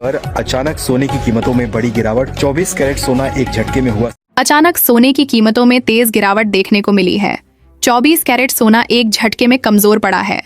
पर अचानक सोने की कीमतों में बड़ी गिरावट। 24 कैरेट सोना एक झटके में हुआ। अचानक सोने की कीमतों में तेज गिरावट देखने को मिली है। 24 कैरेट सोना एक झटके में कमजोर पड़ा है।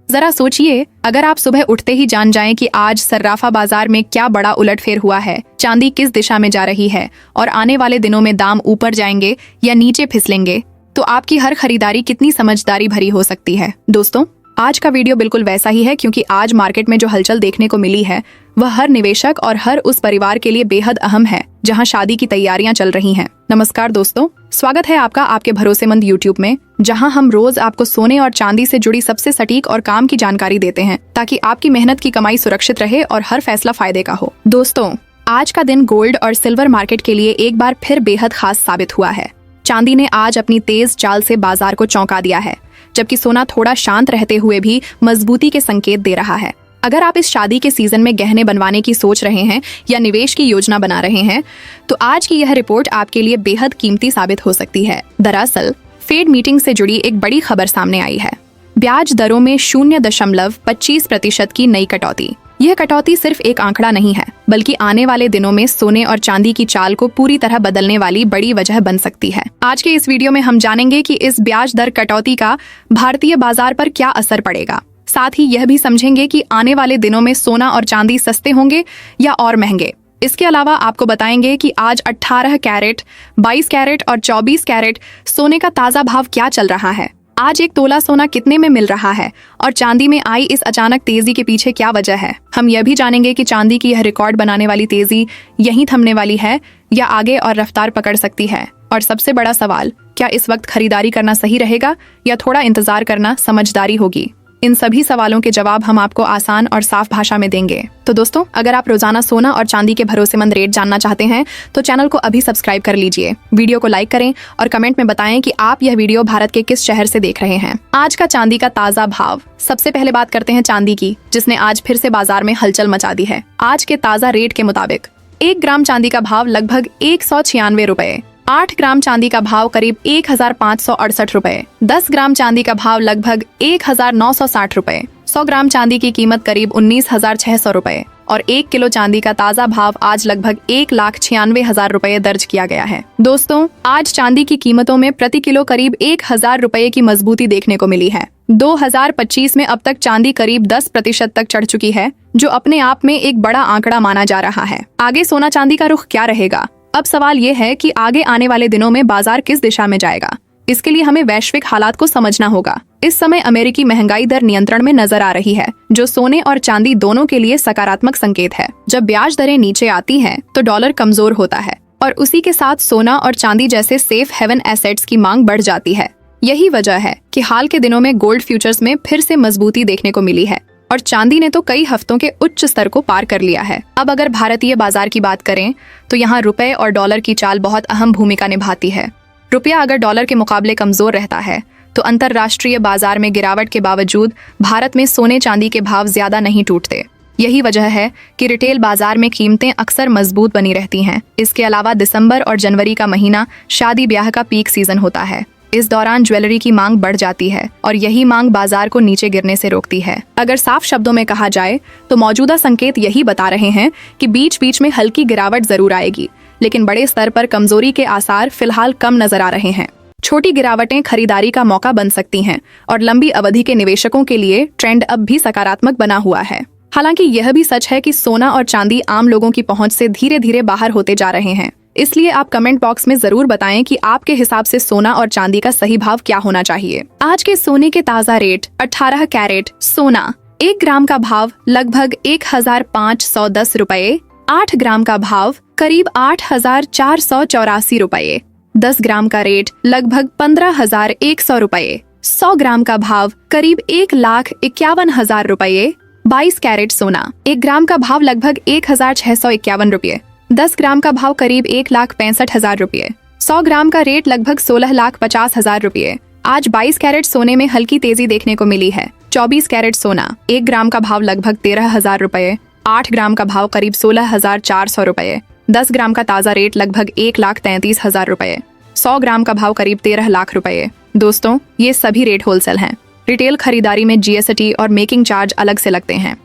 जरा सोचिए, अगर आप सुबह उठते ही जान जाएं कि आज सर्राफा बाजार में क्या बड़ा उलटफेर हुआ है, चांदी किस दिशा में जा रही है और आने वाले दिनों में दाम ऊपर जाएंगे या नीचे फिसलेंगे, तो आपकी हर खरीदारी कितनी समझदारी भरी हो सकती है। दोस्तों, आज का वीडियो बिल्कुल वैसा ही है, क्योंकि आज मार्केट में जो हलचल देखने को मिली है वह हर निवेशक और हर उस परिवार के लिए बेहद अहम है जहां शादी की तैयारियां चल रही हैं। नमस्कार दोस्तों, स्वागत है आपका आपके भरोसेमंद YouTube में, जहां हम रोज आपको सोने और चांदी से जुड़ी सबसे सटीक और काम की जानकारी देते हैं, ताकि आपकी मेहनत की कमाई सुरक्षित रहे और हर फैसला फायदे का हो। दोस्तों, आज का दिन गोल्ड और सिल्वर मार्केट के लिए एक बार फिर बेहद खास साबित हुआ है। चांदी ने आज अपनी तेज चाल से बाजार को चौंका दिया है, जबकि सोना थोड़ा शांत रहते हुए भी मजबूती के संकेत दे रहा है। अगर आप इस शादी के सीजन में गहने बनवाने की सोच रहे हैं या निवेश की योजना बना रहे हैं, तो आज की यह रिपोर्ट आपके लिए बेहद कीमती साबित हो सकती है। दरअसल फेड मीटिंग से जुड़ी एक बड़ी खबर सामने आई है। ब्याज दरों में 0.25% की नई कटौती। यह कटौती सिर्फ एक आंकड़ा नहीं है, बल्कि आने वाले दिनों में सोने और चांदी की चाल को पूरी तरह बदलने वाली बड़ी वजह बन सकती है। आज के इस वीडियो में हम जानेंगे कि इस ब्याज दर कटौती का भारतीय बाजार पर क्या असर पड़ेगा। साथ ही यह भी समझेंगे कि आने वाले दिनों में सोना और चांदी सस्ते होंगे या और महंगे। इसके अलावा आपको बताएंगे कि आज 18 कैरेट, 22 कैरेट और 24 कैरेट सोने का ताजा भाव क्या चल रहा है। आज एक तोला सोना कितने में मिल रहा है और चांदी में आई इस अचानक तेजी के पीछे क्या वजह है। हम यह भी जानेंगे कि चांदी की यह रिकॉर्ड बनाने वाली तेजी यहीं थमने वाली है या आगे और रफ्तार पकड़ सकती है। और सबसे बड़ा सवाल, क्या इस वक्त खरीदारी करना सही रहेगा या थोड़ा इंतजार करना समझदारी होगी। इन सभी सवालों के जवाब हम आपको आसान और साफ भाषा में देंगे। तो दोस्तों, अगर आप रोजाना सोना और चांदी के भरोसेमंद रेट जानना चाहते हैं तो चैनल को अभी सब्सक्राइब कर लीजिए, वीडियो को लाइक करें और कमेंट में बताएं कि आप यह वीडियो भारत के किस शहर से देख रहे हैं। आज का चांदी का ताजा भाव। सबसे पहले बात करते हैं चांदी की, जिसने आज फिर से बाजार में हलचल मचा दी है। आज के ताजा रेट के मुताबिक 1 ग्राम चांदी का भाव लगभग 196 रुपए, 8 ग्राम चांदी का भाव करीब 1568 रुपए, 10 ग्राम चांदी का भाव लगभग 1960 रुपए, 100 ग्राम चांदी की कीमत करीब 19,600 रुपए और 1 किलो चांदी का ताजा भाव आज लगभग 1,96,000 रुपए दर्ज किया गया है। दोस्तों, आज चांदी की कीमतों में प्रति किलो करीब 1,000 रुपए की मजबूती देखने को मिली है। 2025 में अब तक चांदी करीब 10% तक चढ़ चुकी है, जो अपने आप में एक बड़ा आंकड़ा माना जा रहा है। आगे सोना चांदी का रुख क्या रहेगा? अब सवाल ये है कि आगे आने वाले दिनों में बाजार किस दिशा में जाएगा। इसके लिए हमें वैश्विक हालात को समझना होगा। इस समय अमेरिकी महंगाई दर नियंत्रण में नजर आ रही है, जो सोने और चांदी दोनों के लिए सकारात्मक संकेत है। जब ब्याज दरें नीचे आती हैं, तो डॉलर कमजोर होता है और उसी के साथ सोना और चांदी जैसे सेफ हेवन एसेट्स की मांग बढ़ जाती है। यही वजह है कि हाल के दिनों में गोल्ड फ्यूचर्स में फिर से मजबूती देखने को मिली है और चांदी ने तो कई हफ्तों के उच्च स्तर को पार कर लिया है। अब अगर भारतीय बाजार की बात करें तो यहाँ रुपए और डॉलर की चाल बहुत अहम भूमिका निभाती है। रुपया अगर डॉलर के मुकाबले कमजोर रहता है तो अंतरराष्ट्रीय बाजार में गिरावट के बावजूद भारत में सोने चांदी के भाव ज्यादा नहीं टूटते। यही वजह है कि रिटेल बाजार में कीमतें अक्सर मजबूत बनी रहती हैं। इसके अलावा दिसंबर और जनवरी का महीना शादी ब्याह का पीक सीजन होता है। इस दौरान ज्वेलरी की मांग बढ़ जाती है और यही मांग बाजार को नीचे गिरने से रोकती है। अगर साफ शब्दों में कहा जाए तो मौजूदा संकेत यही बता रहे हैं कि बीच बीच में हल्की गिरावट जरूर आएगी, लेकिन बड़े स्तर पर कमजोरी के आसार फिलहाल कम नजर आ रहे हैं। छोटी गिरावटें खरीदारी का मौका बन सकती हैं और लंबी अवधि के निवेशकों के लिए ट्रेंड अब भी सकारात्मक बना हुआ है। हालांकि यह भी सच है कि सोना और चांदी आम लोगों की पहुंच से धीरे धीरे बाहर होते जा रहे हैं। इसलिए आप कमेंट बॉक्स में जरूर बताएं कि आपके हिसाब से सोना और चांदी का सही भाव क्या होना चाहिए। आज के सोने के ताजा रेट। 18 कैरेट सोना 1 ग्राम का भाव लगभग 1,510 रुपए, 8 ग्राम का भाव करीब 8,484 रुपए, 10 ग्राम का रेट लगभग 15,100 रुपए, 100 ग्राम का भाव करीब 1,51,000 रुपए, 22 कैरेट सोना 1 ग्राम का भाव लगभग 1,651 रुपए, 10 ग्राम का भाव करीब 1,65,000 रुपए, 100 ग्राम का रेट लगभग 16,50,000 रुपए। आज 22 कैरेट सोने में हल्की तेजी देखने को मिली है। 24 कैरेट सोना 1 ग्राम का भाव लगभग 13,000 रुपए, 8 ग्राम का भाव करीब 16,400 रुपए, 10 ग्राम का ताजा रेट लगभग 1,33,000 रुपए, 100 ग्राम का भाव करीब 13 लाख रुपए। दोस्तों, ये सभी रेट होलसेल हैं। रिटेल खरीदारी में GST और मेकिंग चार्ज अलग से लगते हैं।